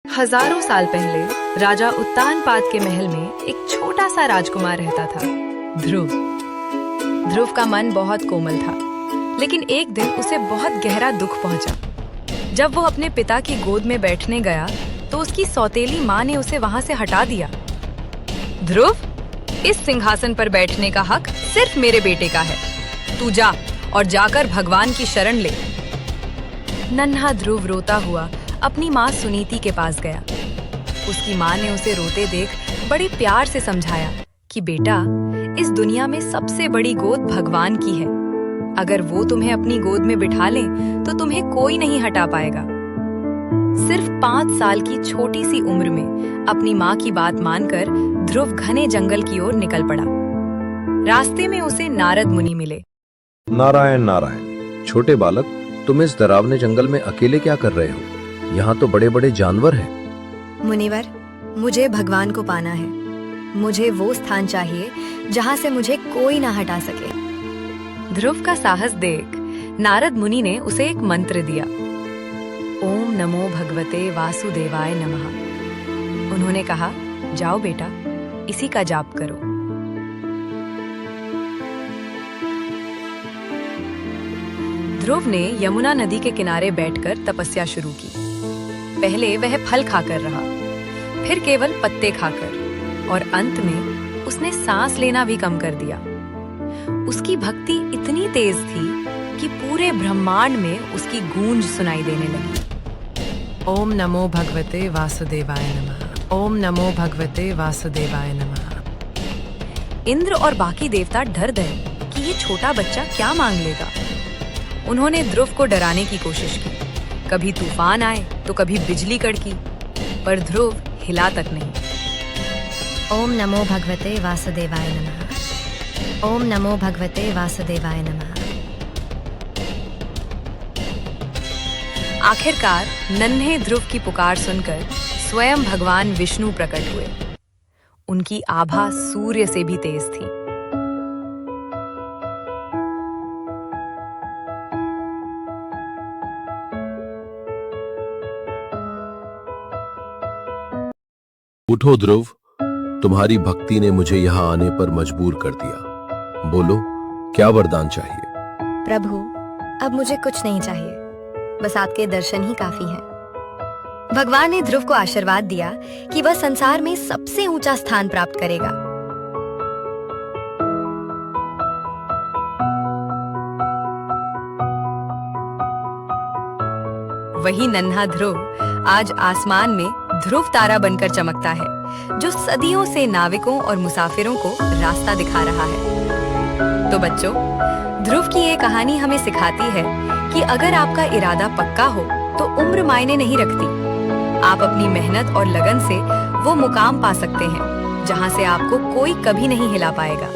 हजारों साल पहले राजा उत्तानपाद के महल में एक छोटा सा राजकुमार रहता था, ध्रुव। ध्रुव का मन बहुत कोमल था, लेकिन एक दिन उसे बहुत गहरा दुख पहुंचा। जब वो अपने पिता की गोद में बैठने गया तो उसकी सौतेली माँ ने उसे वहां से हटा दिया। ध्रुव, इस सिंहासन पर बैठने का हक सिर्फ मेरे बेटे का है। तू जा और जाकर भगवान की शरण ले। नन्हा ध्रुव रोता हुआ अपनी माँ सुनीति के पास गया। उसकी माँ ने उसे रोते देख बड़े प्यार से समझाया कि बेटा, इस दुनिया में सबसे बड़ी गोद भगवान की है। अगर वो तुम्हें अपनी गोद में बिठा ले तो तुम्हें कोई नहीं हटा पाएगा। सिर्फ 5 साल की छोटी सी उम्र में अपनी माँ की बात मानकर ध्रुव घने जंगल की ओर निकल पड़ा। रास्ते में उसे नारद मुनि मिले। नारायण नारायण, छोटे बालक, तुम इस डरावने जंगल में अकेले क्या कर रहे हो? यहाँ तो बड़े बड़े जानवर हैं। मुनिवर, मुझे भगवान को पाना है। मुझे वो स्थान चाहिए जहाँ से मुझे कोई ना हटा सके। ध्रुव का साहस देख नारद मुनि ने उसे एक मंत्र दिया। ओम नमो भगवते वासुदेवाय नमः। उन्होंने कहा, जाओ बेटा, इसी का जाप करो। ध्रुव ने यमुना नदी के किनारे बैठकर तपस्या शुरू की। पहले वह फल खाकर रहा, फिर केवल पत्ते खाकर, और अंत में उसने सांस लेना भी कम कर दिया। उसकी भक्ति इतनी तेज थी कि पूरे ब्रह्मांड में उसकी गूंज सुनाई देने लगी। ओम नमो भगवते वासुदेवाय नमः। ओम नमो भगवते वासुदेवाय नमः। इंद्र और बाकी देवता डर गए कि ये छोटा बच्चा क्या मांग लेगा। उन्होंने ध्रुव को डराने की कोशिश की। कभी तूफान आए तो कभी बिजली कड़की, पर ध्रुव हिला तक नहीं। ओम नमो भगवते वासुदेवाय नमः। ओम नमो भगवते वासुदेवाय नमः। आखिरकार नन्हे ध्रुव की पुकार सुनकर स्वयं भगवान विष्णु प्रकट हुए। उनकी आभा सूर्य से भी तेज थी। उठो ध्रुव, तुम्हारी भक्ति ने मुझे यहाँ आने पर मजबूर कर दिया। बोलो, क्या वरदान चाहिए? प्रभु, अब मुझे कुछ नहीं चाहिए, बस आपके दर्शन ही काफी हैं। भगवान ने ध्रुव को आशीर्वाद दिया कि वह संसार में सबसे ऊंचा स्थान प्राप्त करेगा। वही नन्हा ध्रुव आज आसमान में ध्रुव तारा बनकर चमकता है, जो सदियों से नाविकों और मुसाफिरों को रास्ता दिखा रहा है। तो बच्चों, ध्रुव की ये कहानी हमें सिखाती है कि अगर आपका इरादा पक्का हो तो उम्र मायने नहीं रखती। आप अपनी मेहनत और लगन से वो मुकाम पा सकते हैं जहां से आपको कोई कभी नहीं हिला पाएगा।